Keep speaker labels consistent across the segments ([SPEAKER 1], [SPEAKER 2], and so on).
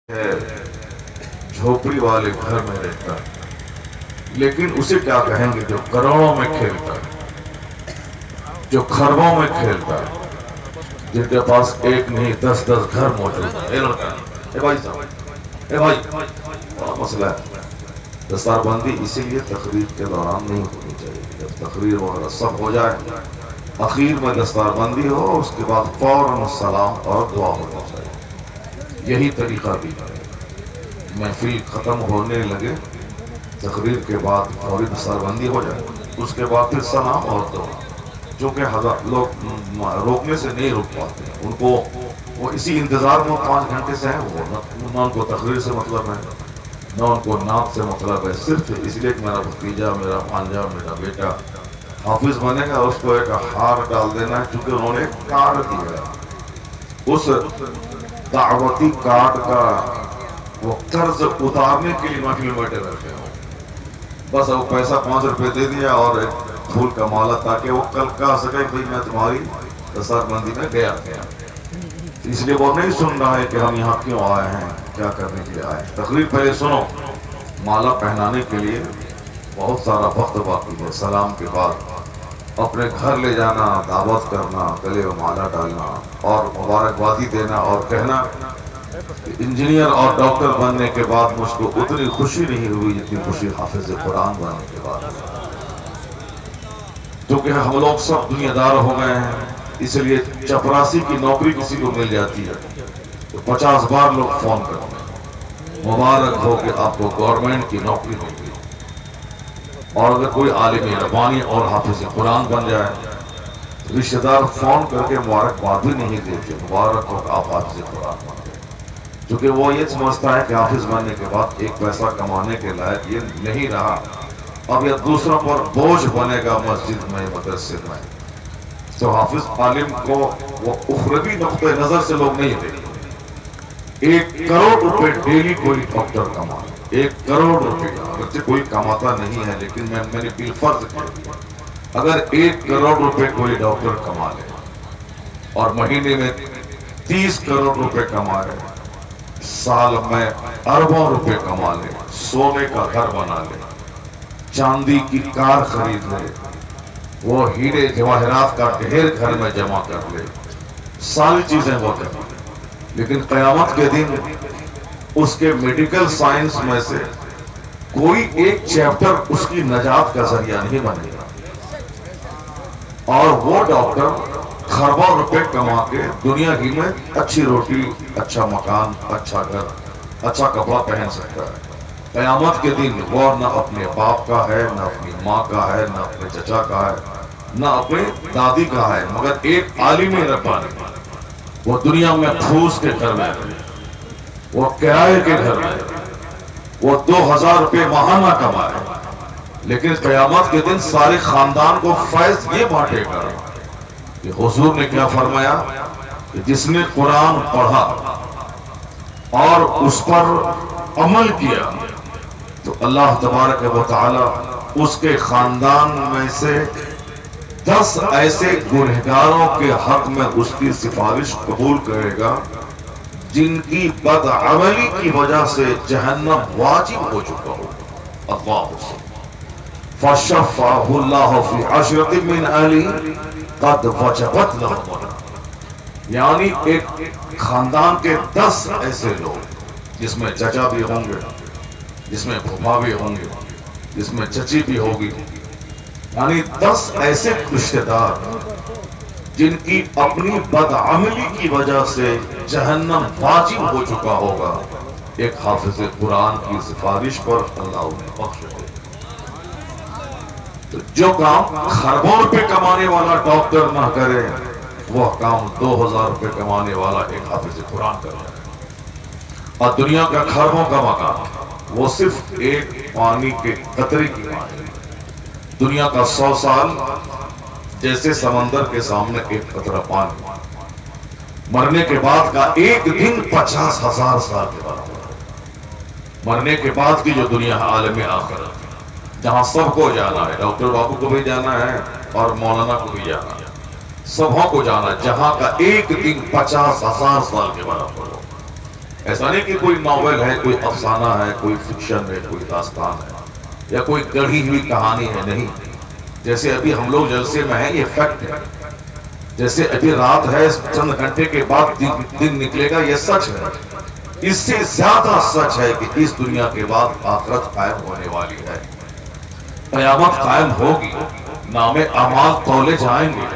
[SPEAKER 1] ہے جھوپڑی والے گھر میں رہتا ہے، لیکن اسے کیا کہیں گے جو کروڑوں میں کھیلتا ہے، جو خربوں میں کھیلتا ہے، جن کے پاس ایک نہیں 10 گھر موجود ہیں۔ اے لڑکا، اے بھائی صاحب، اے بھائی، بڑا مسئلہ ہے۔ دستار بندی اسی لیے تقریر کے دوران نہیں ہونی چاہیے۔ جب تقریر وغیرہ سب ہو جائے، اخیر میں دستار بندی ہو، اس کے بعد فوراً سلام اور دعا ہونی چاہیے۔ یہی طریقہ بھی ہے۔ محفل ختم ہونے لگے، تقریر کے بعد فوری دستار بندی ہو جائے، اس کے بعد پھر سلام اور دعا۔ چونکہ ہزار لوگ روکنے سے نہیں روک پاتے، ان کو وہ اسی انتظار میں 5 گھنٹے سے ہیں، وہ نہ ان کو تقریر سے مطلب ہے، نہ ان کو نعت سے مطلب ہے، صرف اس لیے کہ میرا بھتیجا، میرا بھانجا، میرا بیٹا حافظ بنے گا، اس کو ایک ہار ڈال دینا ہے، چونکہ انہوں نے کارڈ دیا ہے۔ اس دعوتی کارڈ کا وہ قرض اتارنے کے لیے محفل میں بیٹھے رہتے ہیں۔ بس وہ پیسہ 5 روپے دے دیا اور ایک پھول کا مالا، تاکہ وہ کل کہہ سکے کہ میں تمہاری دستار بندی میں گیا تھا۔ اس لیے وہ نہیں سن رہا ہے کہ ہم یہاں کیوں آئے ہیں، کیا کرنے کے لیے آئے ہیں۔ تقریر پہلے سنو، مالا پہنانے کے لیے بہت سارا وقت باقی ہے۔ سلام کے بعد اپنے گھر لے جانا، دعوت کرنا، گلے میں مالا ڈالنا اور مبارکبادی دینا اور کہنا کہ انجینئر اور ڈاکٹر بننے کے بعد مجھ کو اتنی خوشی نہیں ہوئی جتنی خوشی حافظ قرآن بننے کے بعد ہوئی۔ کیونکہ ہم لوگ سب دنیا دار ہو گئے ہیں، اس لیے چپراسی کی نوکری کسی کو مل جاتی ہے تو 50 بار لوگ فون کرتے ہیں، مبارک ہو کہ آپ کو گورنمنٹ کی نوکری مل گئی۔ اور اگر کوئی عالم ربانی اور حافظ قرآن بن جائے، رشتہ دار فون کر کے مبارکباد بھی نہیں دیتے، مبارک ہو کہ آپ حافظ قرآن بن گئے، کیونکہ وہ یہ سمجھتا ہے کہ حافظ بننے کے بعد ایک پیسہ کمانے کے لائق یہ نہیں رہا، اب یہ دوسروں پر بوجھ بنے گا مسجد میں، مدرسے میں۔ تو حافظ عالم کو وہ اخروی نقطۂ نظر سے لوگ نہیں دیکھتے۔ 1 کروڑ روپے ڈیلی کوئی ڈاکٹر کمائے، 1 کروڑ روپے، اگرچہ کوئی کماتا نہیں ہے لیکن میں نے بالفرض کہہ دیا، اگر 1 کروڑ روپے کوئی ڈاکٹر کما لے اور مہینے میں 30 کروڑ روپے کمائے، سال میں اربوں روپے کما لے، سونے کا گھر بنا لے، چاندی کی کار خرید لے، وہ ہیرے جواہرات کا ڈھیر گھر میں جمع کر لے، ساری چیزیں وہ کریں، لیکن قیامت کے دن اس کے میڈیکل سائنس میں سے کوئی ایک چیپٹر اس کی نجات کا ذریعہ نہیں بنے گا، اور وہ ڈاکٹر خربوں روپے کما کے دنیا ہی میں اچھی روٹی، اچھا مکان، اچھا گھر، اچھا کپڑا پہن سکتا ہے۔ قیامت کے دن وہ نہ اپنے باپ کا ہے، نہ اپنی ماں کا ہے، نہ اپنے چچا کا ہے، نہ اپنے دادی کا ہے، مگر ایک عالم ربانی وہ دنیا میں پھوس کے گھر میں رہے، وہ کرائے کے گھر میں رہے، وہ 2000 روپے ماہانہ کمائے، لیکن قیامت کے دن سارے خاندان کو فیض یہ بانٹے گا کہ حضور نے کیا فرمایا کہ جس نے قرآن پڑھا اور اس پر عمل کیا تو اللہ تبارک و تعالی اس کے خاندان میں سے 10 ایسے گنہگاروں کے حق میں اس کی سفارش قبول کرے گا جن کی بدعملی کی وجہ سے جہنم واجب ہو چکا ہو۔ اللہ فَشَفَّعَهُ اللَّهُ فِي عَشْرَةٍ مِّنْ أَهْلِهِ قَدْ وَجَبَتْ لَهُمْ، یعنی ایک خاندان کے 10 ایسے لوگ جس میں چچا بھی ہوں گے، جس میں پھوپھا بھی ہوں گے، جس میں چچی بھی ہوگی، یعنی 10 ایسے رشتہ دار جن کی اپنی بدعملی کی وجہ سے جہنم واجب ہو چکا ہوگا، ایک حافظ قرآن کی سفارش پر اللہ انہیں بخش دے۔ تو جو کام خربوں روپے کمانے والا ڈاکٹر نہ کرے، وہ کام 2000 روپے کمانے والا ایک حافظ قرآن کرے۔ اور دنیا کا خربوں کا مقام وہ صرف ایک پانی کے قطرے کی مانند ہے۔ دنیا کا 100 سال جیسے سمندر کے سامنے ایک قطرہ پانی، مرنے کے بعد کا ایک دن 50,000 سال کے برابر ہے۔ مرنے کے بعد کی جو دنیا ہے عالم آخرت، جہاں سب کو جانا ہے، ڈاکٹر بابو کو بھی جانا ہے اور مولانا کو بھی جانا ہے، سبوں کو جانا ہے، جہاں کا ایک دن 50,000 سال کے برابر ہو۔ ایسا نہیں کہ کوئی ناول ہے، کوئی افسانہ ہے، کوئی فکشن ہے، کوئی داستان ہے یا کوئی گڑھی ہوئی کہانی ہے، نہیں. جیسے ابھی ہم لوگ جلسے میں ہیں، یہ فیکٹ ہے. جیسے ابھی رات ہے، چند گھنٹے کے بعد دن نکلے گا، یہ سچ ہے. اس سے زیادہ سچ ہے کہ اس دنیا کے بعد آخرت قائم ہونے والی ہے، قیامت قائم ہوگی، نام اعمال تولے جائیں گے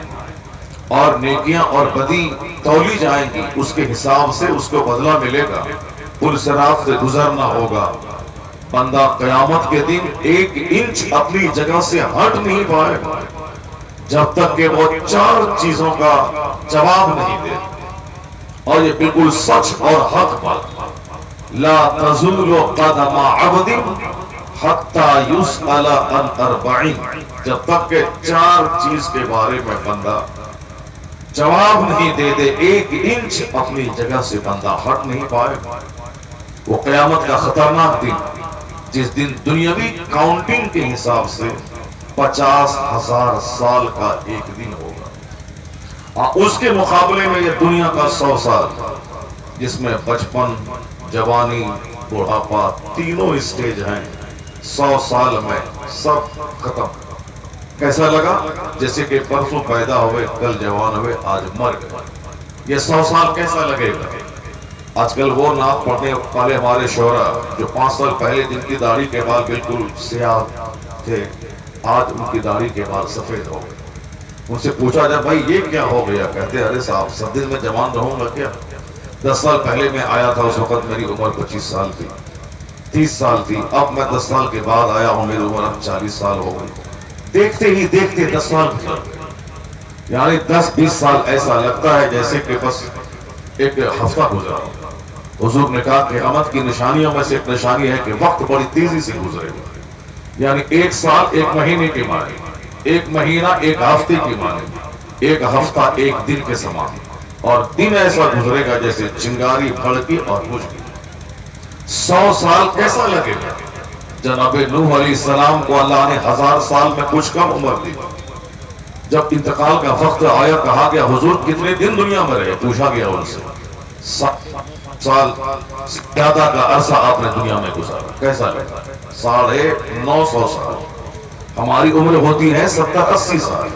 [SPEAKER 1] اور نیکیاں اور بدی تولی جائیں گی. اس کے حساب سے اس کو بدلہ ملے گا. پل صراط سے گزرنا ہوگا. بندہ قیامت کے دن 1 انچ اپنی جگہ سے ہٹ نہیں پائے گا جب تک کہ وہ 4 چیزوں کا جواب نہیں دے. اور یہ بالکل سچ اور حق بات. لا تزول قدم عبد حتی یسأل عن 40. جب تک کہ 4 چیز کے بارے میں بندہ جواب نہیں دے دے، 1 انچ اپنی جگہ سے بندہ ہٹ نہیں پائے گا. وہ قیامت کا خطرناک دن، جس دن دنیاوی کاؤنٹنگ کے حساب سے 50,000 سال کا ایک دن ہوگا. اس کے مقابلے میں یہ دنیا کا 100 سال، جس میں بچپن، جوانی، بڑھاپا تینوں اسٹیج ہیں. 100 سال میں سب ختم. کیسا لگا؟ جیسے کہ پرسوں پیدا ہوئے، کل جوان ہوئے، آج مر گئے. یہ 100 سال کیسا لگے گا؟ آج کل وہ نعت پڑھنے والے ہمارے شعرا جو 5 سال پہلے جن کی داڑھی کے بال بالکل سیاہ تھے، آج ان کی داڑھی کے بال سفید ہو گئے. ان سے پوچھا جائے بھائی یہ کیا ہو گیا؟ کہتے ارے صاحب 7 دن میں جوان رہوں گا کیا؟ 10 سال پہلے میں آیا تھا، اس وقت میری عمر 25 سال تھی، 30 سال تھی. اب میں 10 سال کے بعد آیا ہوں، میری عمر اب 40 سال ہو گئی. دیکھتے ہی دیکھتے 10 سال گزر گئے. یعنی 10-20 سال ایسا لگتا ہے جیسے کہ بس ایک ہفتہ گزرا. حضور نے کہا کہ قیامت کی نشانیوں میں سے ایک نشانی ہے کہ وقت بڑی تیزی سے گزرے گا. یعنی 1 سال 1 مہینے کے مانے، 1 مہینہ 1 ہفتے کے مانے، 1 ہفتہ 1 دن کے سمان. اور دن ایسا گزرے گا جیسے چنگاری بھڑکی اور بجھ گئی. 100 سال کیسا لگے گا؟ جناب نوح علیہ السلام کو اللہ نے 1000 سال میں کچھ کم عمر دی. جب انتقال کا وقت آیا، کہا گیا حضور کتنے دن دنیا میں رہے؟ پوچھا گیا ان سے. 7 سال زیادہ کا عرصہ آپ نے دنیا میں گزارا. کیسا لگا؟ 950 سال. ہماری عمر ہوتی ہے 70-80 سال.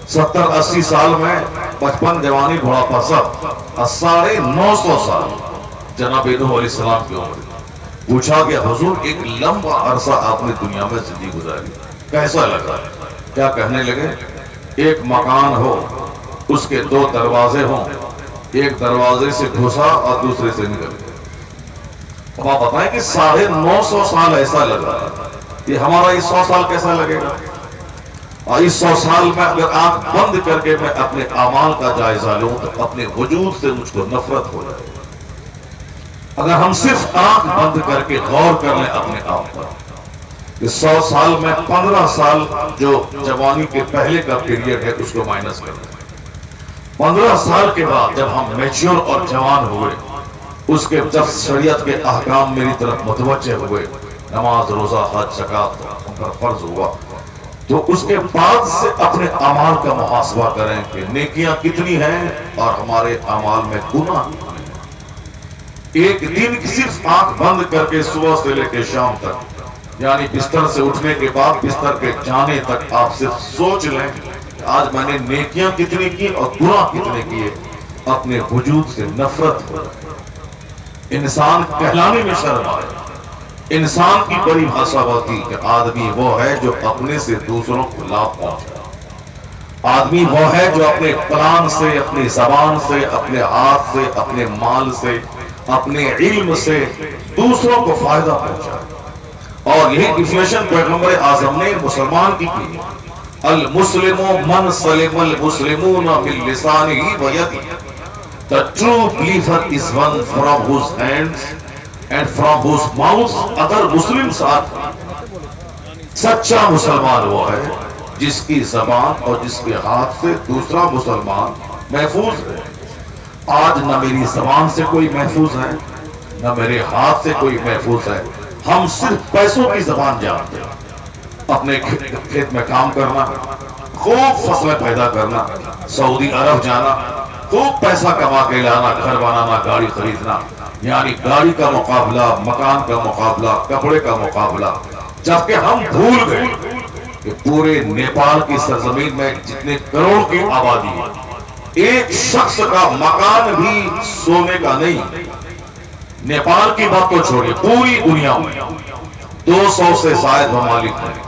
[SPEAKER 1] 70-80 سال میں بچپن، جوانی، بڑھاپا سب. 950 سال جناب نوح علیہ السلام کی عمر. پوچھا گیا حضور ایک لمبا عرصہ آپ نے دنیا میں زندگی گزاری، کیسا لگا؟ کیا کہنے لگے؟ ایک مکان ہو، اس کے 2 دروازے ہوں، ایک دروازے سے گھسا اور دوسرے سے نکل گئے. اب آپ بتائیں کہ 950 سال ایسا لگا. یہ ہمارا یہ 100 سال کیسا لگے گا؟ اور اس 100 سال میں اگر آنکھ بند کر کے میں اپنے اعمال کا جائزہ لوں تو اپنے وجود سے مجھ کو نفرت ہو جائے. اگر ہم صرف آنکھ بند کر کے غور کر لیں اپنے آپ پر، اس 100 سال میں 15 سال جو جوانی کے پہلے کا پیریڈ ہے اس کو مائنس کر لیں. 15 سال کے بعد جب ہم میچور اور جوان ہوئے، اس کے جب شریعت کے احکام میری طرف متوجہ ہوئے، نماز، روزہ، حج، زکات ہم پر فرض ہوا، تو اس کے بعد سے اپنے اعمال کا محاسبہ کریں کہ نیکیاں کتنی ہیں اور ہمارے اعمال میں گناہ کتنے ہیں. ایک دن صرف آنکھ بند کر کے صبح سے لے کے شام تک، یعنی بستر سے اٹھنے کے بعد بستر کے جانے تک آپ صرف سوچ لیں کہ آج میں نے نیکیاں کتنی کی اور گناہ کتنے کیے. اپنے وجود سے نفرت ہو جائے. انسان کہلانے میں شرم آئے. انسان کی بڑی بھاشا ہوتی کہ آدمی وہ ہے جو اپنے سے دوسروں کو لابھ پہنچائے. آدمی وہ ہے جو اپنے پلان سے، اپنی زبان سے، اپنے ہاتھ سے، اپنے مال سے، اپنے علم سے دوسروں کو فائدہ پہنچائے. اور یہی ڈیفینیشن پیغمبر اعظم نے مسلمان کی کی. المسلم من سلم المسلمون من لسانہ و یدہ. The true believer is one from whose hands and from whose mouth other Muslims are. سچا مسلمان وہ ہے جس کی زبان اور جس کے ہاتھ سے دوسرا مسلمان محفوظ ہے. آج نہ میری زبان سے کوئی محفوظ ہے، نہ میرے ہاتھ سے کوئی محفوظ ہے. ہم صرف پیسوں کی زبان جانتے ہیں. اپنے کھیت میں کام کرنا، خوب فصلیں پیدا کرنا، سعودی عرب جانا، خوب پیسہ کما کے لانا، گھر بنانا، گاڑی خریدنا، یعنی گاڑی کا مقابلہ، مکان کا مقابلہ، کپڑے کا مقابلہ، جبکہ ہم بھول گئے کہ پورے نیپال کی سرزمین میں جتنے کروڑ کی آبادی ہے، ایک شخص کا مکان بھی سونے کا نہیں۔ نیپال کی بات تو چھوڑیے، پوری دنیا میں 200 سے زائد ممالک ہیں،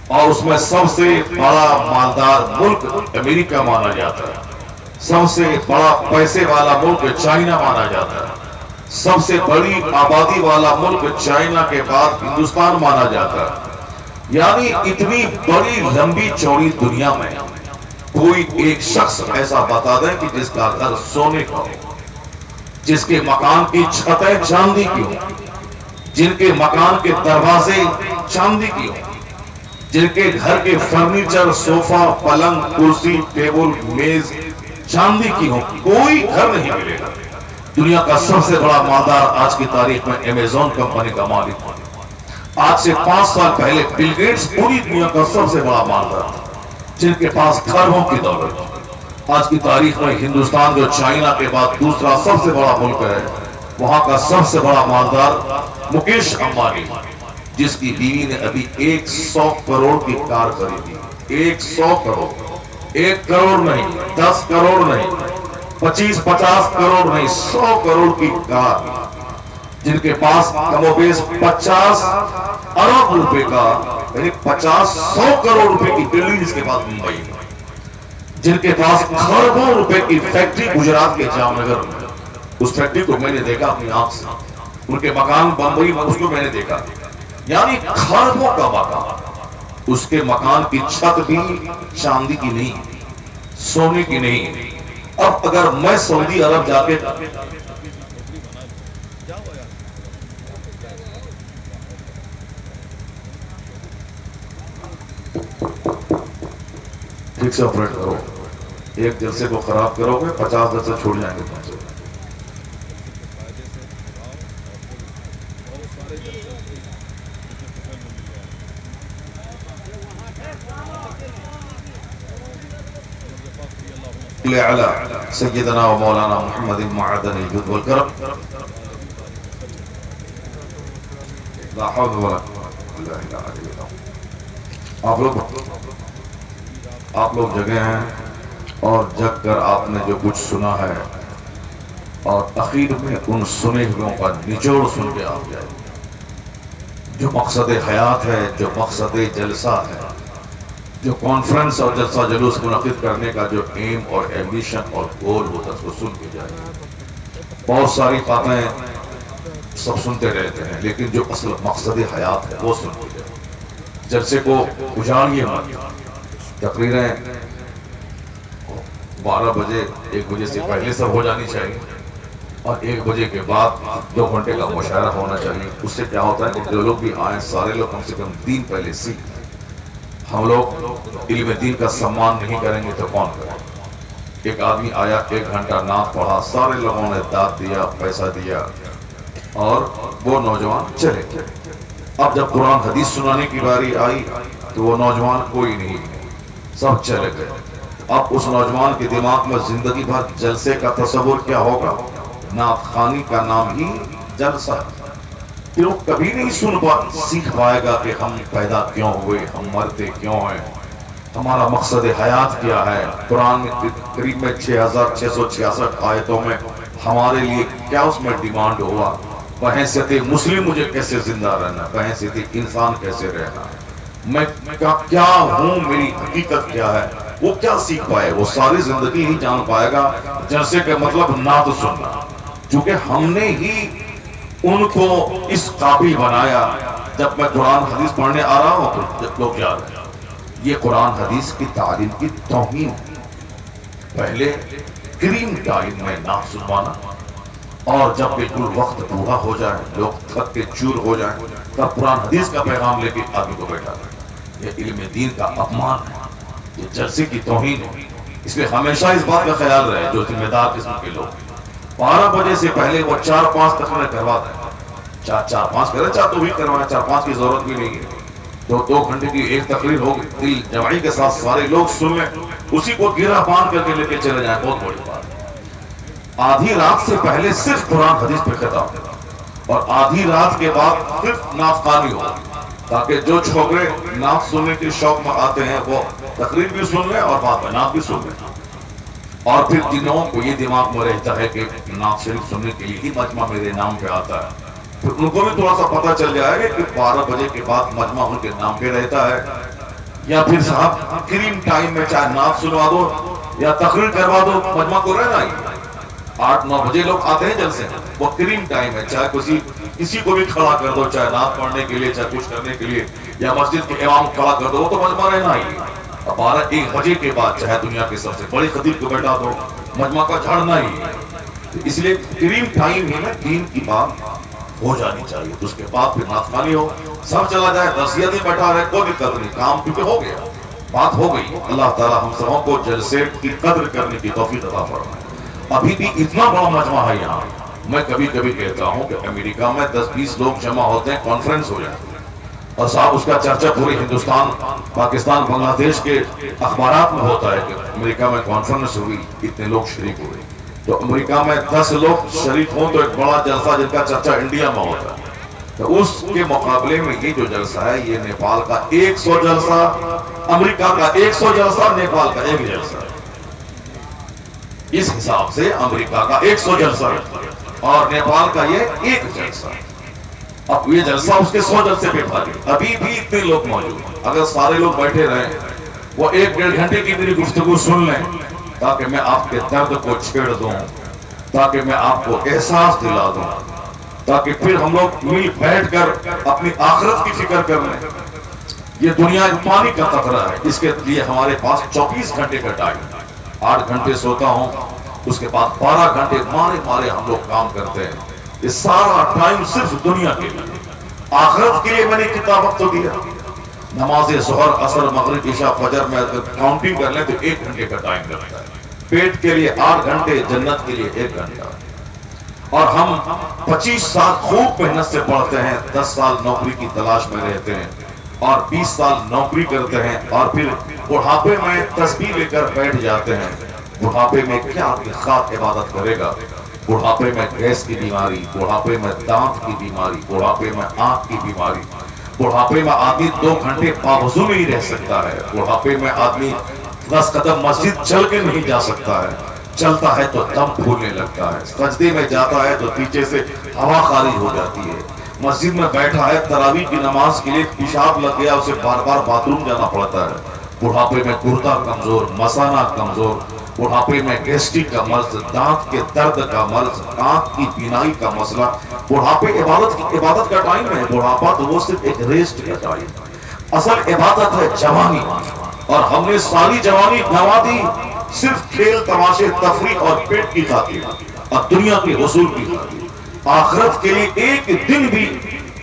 [SPEAKER 1] اور اس میں سب سے بڑا مالدار ملک امریکہ مانا جاتا ہے، سب سے بڑا پیسے والا ملک چائنا مانا جاتا ہے، سب سے بڑی آبادی والا ملک چائنا کے بعد ہندوستان مانا جاتا ہے۔ یعنی اتنی بڑی لمبی چوڑی دنیا میں کوئی ایک شخص ایسا بتا دیں کہ جس کا گھر سونے کا ہو، جس کے مکان کی چھتیں چاندی کی ہوں، جن کے مکان کے دروازے چاندی کی ہوں، جن کے گھر کے فرنیچر، صوفہ، پلنگ، کرسی، ٹیبل، میز چاندی کی ہوں، کوئی گھر نہیں ملے گا۔ دنیا کا سب سے بڑا مالدار آج کی تاریخ میں امیزون کمپنی کا مالک ہے۔ آج سے 5 سال پہلے بل گیٹس پوری دنیا کا سب سے بڑا مالدار تھا، جن کے پاس کھربوں کی دولت ہے۔ آج کی تاریخ میں ہندوستان جو چائنا کے بعد دوسرا سب سے بڑا ملک ہے، وہاں کا سب سے بڑا مالدار مکیش امبانی، جس کی بیوی نے ابھی 100 کروڑ کی کار خریدی۔ 100 کروڑ، 1 کروڑ نہیں، 10 کروڑ نہیں، 25-50 کروڑ نہیں، 100 کروڑ کی کار، جن کے پاس کم و بیش 50 ارب روپے کا، یعنی 50-100 کروڑ روپے کی بلڈنگ جس کے پاس ممبئی میں، جن کے پاس کروڑوں روپے کی فیکٹری گجرات کے جام نگر میں۔ اس فیکٹری کو میں نے دیکھا اپنی آنکھ سے، ان کے مکان بمبئی میں، اس کو میں نے دیکھا، یعنی کھربوں کا مکان۔ اس کے مکان کی چھت بھی چاندی کی نہیں، سونے کی نہیں۔ اب اگر میں سعودی عرب جا کے ٹھیک سے آپریٹ کرو، ایک جلسے کو خراب کرو گے 50 جلسے چھوڑ جائیں گے تم سے۔ سیدنا و مولانا محمد معدن الجود والکرم، لا حول ولا قوة الا باللہ۔ آپ لوگ جگہ ہیں اور جگ کر آپ نے جو کچھ سنا ہے، اور اخیر میں ان سنے ہوئے کا نچوڑ سن کے آپ جائیں، جو مقصد حیات ہے، جو مقصد جلسہ ہے، جو کانفرنس اور جلسہ جلوس منعقد کرنے کا جو ایم اور ایمبیشن اور گول ہوتا ہے، اس کو سن کے جائیں۔ بہت ساری باتیں سب سنتے رہتے ہیں، لیکن جو اصل مقصد حیات ہے وہ سن کے جائیں۔ جلسے کو اجاڑیے مت۔ تقریریں 12 بجے 1 بجے سے پہلے سب ہو جانی چاہیے، اور 1 بجے کے بعد 2 گھنٹے کا مشاعرہ ہونا چاہیے۔ اس سے کیا ہوتا ہے کہ جو لوگ بھی آئیں، سارے لوگ کم سے کم دین پہلے سیکھ لیں۔ ہم لوگ علم دین کا سمان نہیں کریں گے تو کون کرے؟ ایک آدمی آیا، 1 گھنٹہ نعت پڑھا، سارے لوگوں نے داد دیا، پیسہ دیا، اور وہ نوجوان چلے گئے۔ اب جب قرآن حدیث سنانے کی باری آئی تو وہ نوجوان کوئی نہیں، سب چلے گئے۔ اب اس نوجوان کے دماغ میں زندگی بھر جلسے کا تصور کیا ہوگا؟ نعت خوانی کا نام ہی جلسہ ہے۔ پھر وہ کبھی نہیں سیکھ پائے گا کہ ہم پیدا کیوں ہوئے، ہم مرتے کیوں ہیں، ہمارا مقصد حیات کیا ہے۔ قرآن کریم میں 6666 آیتوں میں ہمارے لیے کیا اس میں ڈیمانڈ ہوا؟ بحیثیت مسلم مجھے کیسے زندہ رہنا، بحیثیت انسان کیسے رہنا، میں کیا ہوں، میری حقیقت کیا ہے، وہ کیا سیکھ پائے؟ وہ ساری زندگی ہی جان پائے گا جلسے کا مطلب نعت سننا، چونکہ ہم نے ہی ان کو اس قابل بنایا۔ جب میں قرآن حدیث پڑھنے آ رہا ہوں تو لوگ یاد ہیں، یہ قرآن حدیث کی تعلیم کی توہین ہے۔ پہلے کریم ٹائم میں نعت سنوانا، اور جب بالکل وقت پورا ہو جائے، لوگ تھک کے چور ہو جائیں، تب قرآن حدیث کا پیغام لے کے آدمی کو بیٹھا ہے۔ یہ علم دین کا اپمان ہے، یہ جلسے کی توہین ہے۔ اس لیے ہمیشہ اس بات کا خیال رہے جو ذمہ دار قسم کے لوگ 12 بجے سے پہلے وہ 4-5 تقریریں کروا دیں، 4-5 کریں، 4 تو بھی کروائیں، 4-5 کی ضرورت بھی نہیں ہے۔ 2 گھنٹے کی ایک تقریر ہوگی، دل جمعی کے ساتھ سارے لوگ سن لیں، اسی کو گرہ باندھ کر کے لے کے چلے جائیں، بہت بڑی بات ہے۔ آدھی رات سے پہلے صرف قرآن حدیث پہ خطاب، اور آدھی رات کے بعد صرف نعت خوانی ہو، تاکہ جو چھوکرے نعت سننے کے شوق میں آتے ہیں وہ تقریر بھی سن لیں اور بعد میں نعت بھی سن لیں۔ اور پھر جنہوں کو یہ دماغ میں رہتا ہے کہ نعت شریف سننے کے لیے ہی مجمع میرے نام پہ آتا ہے، پھر ان کو بھی تھوڑا سا پتہ چل جائے گا کہ 12 بجے کے بعد مجمع ان کے نام پہ رہتا ہے، یا پھر صاحب کریم ٹائم میں چاہے نعت سنوا دو یا تقریر کروا دو، مجمع کو رہنا ہی 8-9 بجے لوگ آتے ہیں جلسے، وہ کریم ٹائم ہے، چاہے کسی کو بھی کھڑا کر دو، چاہے نعت پڑھنے کے لیے، چاہے کچھ کرنے کے لیے، یا مسجد کے امام کھڑا کر دو، وہ تو مجمع رہنا ہی۔ 12-1 بجے کے بعد چاہے دنیا کے سب سے بڑی خطیب کو بیٹھا دو، مجمع کا جھڑنا ہی ہے۔ اس لیے کریم ٹائم ہی میں دین کی بات ہو جانی چاہیے، اس کے بعد پھر نعت خوانی ہو، سب چلا جائے، نصیحت ہی بیٹھا رہے، کوئی دقت نہیں، کام کیونکہ ہو گیا، بات ہو گئی۔ اللہ تعالیٰ ہم سبوں کو جلسے کی قدر کرنے کی توفیق عطا فرمائے۔ ابھی بھی اتنا بڑا مجمع ہے یہاں، میں کبھی کبھی کہتا ہوں کہ امریکہ میں 10-20 لوگ جمع ہوتے ہیں، کانفرنس ہو جاتی ہے، اور صاحب اس کا چرچا پورے ہندوستان، پاکستان، بنگلہ دیش کے اخبارات میں ہوتا ہے کہ امریکہ میں کانفرنس ہوئی، اتنے لوگ شریک ہوئے۔ تو امریکہ میں 10 لوگ شریک ہوں تو ایک بڑا جلسہ جن کا چرچا انڈیا میں ہوتا ہے، تو اس کے مقابلے میں یہ جو جلسہ ہے یہ نیپال کا 100 جلسہ، امریکہ کا 100 جلسہ، نیپال کا 1 جلسہ، اس حساب سے امریکہ کا 100 جلسہ اور نیپال کا یہ 1 جلسہ۔ اب یہ جلسہ اس کے 100 جلسے پہ بھاری، ابھی بھی اتنے لوگ موجود ہیں، اگر سارے لوگ بیٹھے رہیں، وہ 1-1.5 گھنٹے کی میری گفتگو سن لیں، تاکہ میں آپ کے درد کو چھیڑ دوں، تاکہ میں آپ کو احساس دلا دوں، تاکہ پھر ہم لوگ مل بیٹھ کر اپنی آخرت کی فکر کر لیں۔ یہ دنیا ایک پانی کا قطرہ ہے، اس کے لیے ہمارے پاس 24 گھنٹے کا ٹائم ہے، 8 گھنٹے سوتا ہوں، اس کے بعد 12 گھنٹے مارے ہم لوگ کام کرتے ہیں، یہ سارا ٹائم صرف دنیا کے لیے، آخرت کے لیے میں نے کتنا وقت دیا؟ نماز ظہر، عصر، مغرب، عشاء، فجر میں اگر کاؤنٹنگ کر لیں تو 1 گھنٹے کا ٹائم لگتا ہے، پیٹ کے لیے 8 گھنٹے، جنت کے لیے 1 گھنٹہ، اور ہم 25 سال خوب محنت سے پڑھتے ہیں، 10 سال نوکری کی تلاش میں رہتے ہیں، اور 20 سال نوکری کرتے ہیں، اور پھر بڑھاپے میں تسبیح لے کر بیٹھ جاتے ہیں۔ بڑھاپے میں کیا خاک عبادت کرے گا؟ بڑھاپے میں گیس کی بیماری، بڑھاپے میں دانت کی بیماری، بڑھاپے میں آنکھ کی بیماری، بڑھاپے میں آدمی 2 گھنٹے باوضو نہیں رہ سکتا ہے، بڑھاپے میں آدمی 10 قدم مسجد چل کے نہیں جا سکتا ہے، چلتا ہے تو دم پھولنے لگتا ہے، سجدے میں جاتا ہے تو پیچھے سے ہوا خارج ہو جاتی ہے، مسجد میں بیٹھا ہے، تراویح کی نماز کے لیے پیشاب لگ گیا، اسے بار بار باتھ روم جانا پڑتا ہے۔ بڑھاپے میں گردہ کمزور، مثانہ کمزور، بڑھاپے میں گیسٹرک کا مرض، دانت کے درد کا مرض، آنکھ کی بینائی کا مسئلہ۔ بڑھاپے عبادت کا ٹائم ہے، بڑھاپا تو وہ صرف ایک ریسٹ کا ٹائم ہے، اصل عبادت ہے جوانی، اور ہم نے ساری جوانی گنوا دی صرف کھیل، تماشے، تفریح اور پیٹ کی خاطر اور دنیا کے حصول کی خاطر۔ آخرت کے لیے ایک دن بھی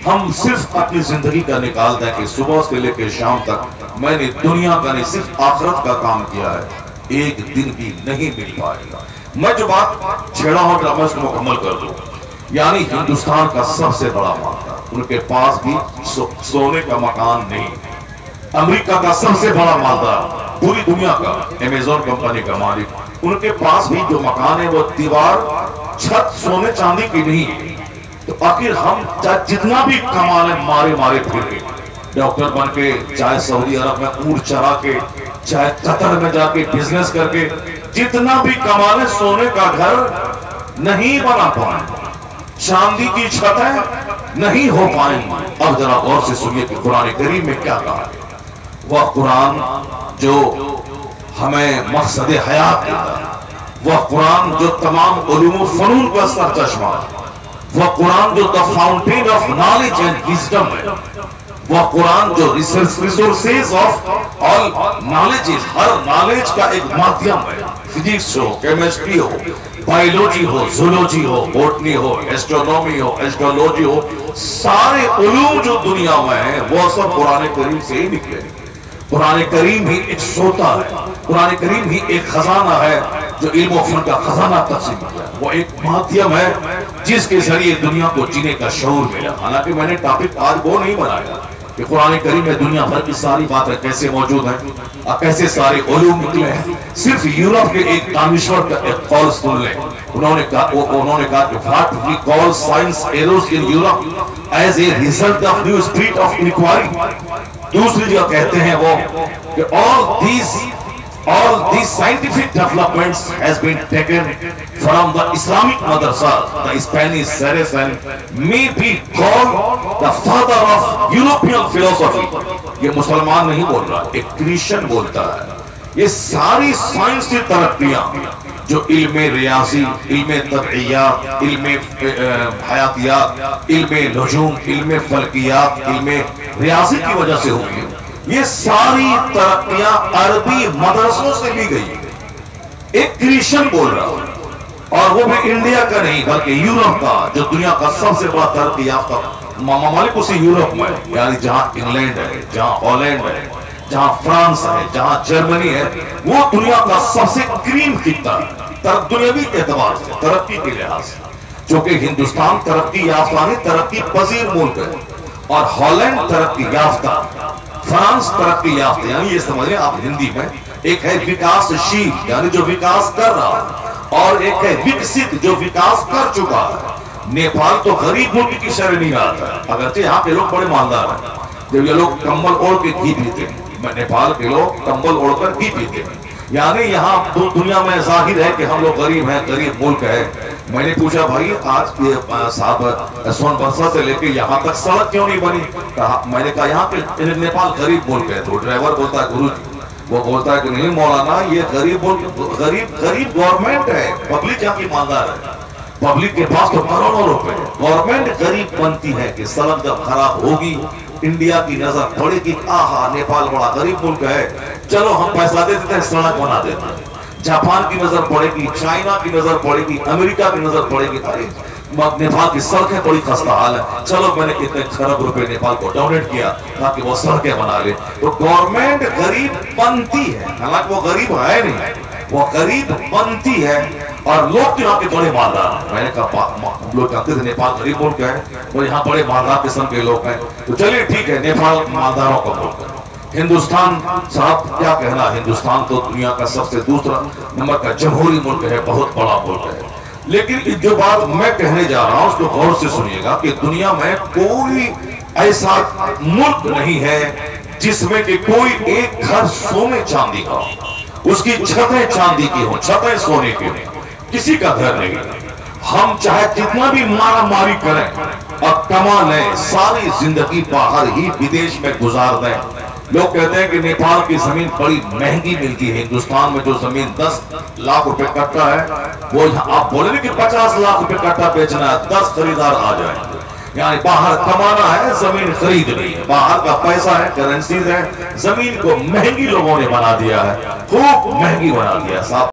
[SPEAKER 1] ہم صرف اپنی زندگی کا نکال دیں کہ صبح سے لے کے شام تک میں نے دنیا کا نہیں صرف آخرت کا کام کیا ہے، ایک دن بھی نہیں مل پائے گا۔ میں جو بات چھیڑا ہوں کہ میں اس کو مکمل کر دوں، یعنی ہندوستان کا سب سے بڑا معاملہ، ان کے پاس بھی سونے کا مکان نہیں، امریکہ کا سب سے بڑا مالدار، پوری دنیا کا امیزون کمپنی کا مالک، ان کے پاس بھی جو مکان ہے وہ دیوار چھت سونے چاندی کی نہیں ہے، تو آخر ہم جتنا بھی کما لیں مارے پھر کے، ڈاکٹر بن کے، چاہے سعودی عرب میں اونٹ چرا کے، چاہے قطر میں جا کے بزنس کر کے، جتنا بھی کما لیں سونے کا گھر نہیں بنا پائیں، چاندی کی چھتیں نہیں ہو پائیں۔ اب ذرا غور سے سنیے کہ قرآن کریم میں کیا کہا ہے۔ وہ قرآن جو ہمیں مقصد حیات دیتا ہے، وہ قرآن جو تمام علوم و فنون کا سرچشمہ ہے، وہ قرآن جو the fountain of knowledge and wisdom ہے، وہ قرآن جو resources of all knowledge ہے، ہر نالج کا ایک مادھیم ہے، فزکس ہو، کیمسٹری ہو، بائیولوجی ہو، زولوجی ہو، بوٹنی ہو، ایسٹرونومی ہو، ایسٹرولوجی ہو، سارے علوم جو دنیا میں ہیں وہ سب قرآن کریم سے ہی نکلے۔ قرآن کریم ہی ایک سوتا ہے، قرآن کریم ہی ایک خزانہ ہے جو علم و فن کا خزانہ تقسیم کیا ہے، وہ ایک مادھیم ہے جس کے ذریعے دنیا کو جینے کا شعور ملا۔ حالانکہ میں نے ٹاپک آج وہ نہیں بنایا کہ قرآن کریم میں دنیا بھر کی ساری باتیں کیسے موجود ہیں اور کیسے سارے علوم نکلے ہیں، صرف یورپ کے ایک دانشور کا ایک قول سن لیں انہوں نے کہا کہ what we call science errors in Europe as a result of new spirit of inquiry. دوسری جگہ کہتے ہیں وہ کہ all these scientific developments has been taken from the Islamic madrasa, the Spanish Saracen, may be called the father of European philosophy. یہ مسلمان نہیں بول رہا، ایک کرسچن بولتا ہے. یہ ساری سائنسی ترقیاں جو علم ریاضی، علم طبعیات، علم حیاتیات، علم نجوم، علم فلکیات، علم ریاضی کی وجہ سے ہوئی، یہ ساری ترقیاں عربی مدرسوں سے لی گئی. ایک کرسچن بول رہا، اور وہ بھی انڈیا کا نہیں بلکہ یورپ کا، جو دنیا کا سب سے بڑا ترقی یافتہ ممالک اسی یورپ میں، یعنی جہاں انگلینڈ ہے، جہاں ہالینڈ ہے، جہاں فرانس ہے، جہاں جرمنی ہے، وہ دنیا کا سب سے کریم خطہ ہے دنیاوی اعتبار سے، ترقی کے لحاظ سے. چونکہ ہندوستان ترقی یافتہ نہیں، ترقی پذیر ملک ہے، اور ہالینڈ ترقی یافتہ، فرانس ترقی یافتہ. یعنی یہ سمجھیں آپ ہندی میں، ایک ہے وکاس شیل یعنی جو وکاس کر رہا ہے، اور ایک ہے وکست جو وکاس کر چکا ہے. نیپال تو غریب ملک کی شرح نہیں آتا ہے، اگرچہ یہاں کے لوگ بڑے مالدار ہیں. جب یہ لوگ کمبل اوڑھ کے گھی پیتے ہیں، نیپال کے لوگ کمبل اوڑھ کر گھی پیتے ہیں. یعنی یہاں دنیا میں ظاہر ہے کہ ہم لوگ غریب ہیں، غریب ملک ہے. میں نے پوچھا بھائی آج صاحب سون برسا سے لے کے یہاں تک سڑک کیوں نہیں بنی؟ میں نے کہا یہاں پہ نیپال غریب ملک ہے. تو ڈرائیور بولتا ہے گرو جی، وہ بولتا ہے کہ نہیں مولانا، یہ غریب ملک، غریب گورنمنٹ ہے، پبلک یہاں کی مالدار ہے. پبلک کے پاس تو کروڑوں روپے، گورنمنٹ غریب بنتی ہے کہ سڑک جب خراب ہوگی انڈیا کی نظر پڑے گی، آہا نیپال بڑا غریب ملک ہے، چلو ہم پیسہ دے دیتے ہیں، سڑک بنا دیتے ہیں. جاپان کی نظر پڑے گی، چائنا کی نظر پڑے گی، امریکہ کی نظر پڑے گی، نیپال کی سڑکیں بڑی خستہ حال ہے، چلو میں نے اتنے کھرب روپے نیپال کو ڈونیٹ کیا تاکہ وہ سڑکیں بنا لے. تو گورنمنٹ غریب بنتی ہے، حالانکہ وہ غریب ہے نہیں، وہ غریب بنتی ہے. اور لوگ یہاں کے بڑے مالدار ہیں. میں نے کہا لوگ کہتے تھے نیپال غریب ملک ہے اور یہاں بڑے مالدار قسم کے لوگ ہیں. تو چلیے ٹھیک ہے، نیپال مالداروں کا ملک ہے. ہندوستان صاحب کیا کہنا، ہندوستان تو دنیا کا سب سے دوسرا نمبر کا جمہوری ملک ہے، بہت بڑا ملک ہے. لیکن جو بات میں کہنے جا رہا ہوں اس کو غور سے سنیے گا کہ دنیا میں کوئی ایسا ملک نہیں ہے جس میں کہ کوئی ایک گھر سونے چاندی کا ہو، اس کی چھتیں چاندی کی ہوں، چھتیں سونے کی ہوں. کسی کا گھر نہیں. ہم چاہے جتنا بھی مارا ماری کریں اور کما لیں، ساری زندگی باہر ہی بدیش میں گزار دیں. لوگ کہتے ہیں کہ نیپال کی زمین بڑی مہنگی ملتی ہے. ہندوستان میں جو زمین 10 لاکھ روپے کٹا ہے، وہ آپ بولے نا کہ 50 لاکھ روپے کٹا بیچنا ہے، 10 خریدار آ جائیں گے. یعنی باہر کمانا ہے، زمین خریدنی ہے. باہر کا پیسہ ہے، کرنسیز ہے. زمین کو مہنگی لوگوں نے بنا دیا ہے، خوب مہنگی بنا دیا.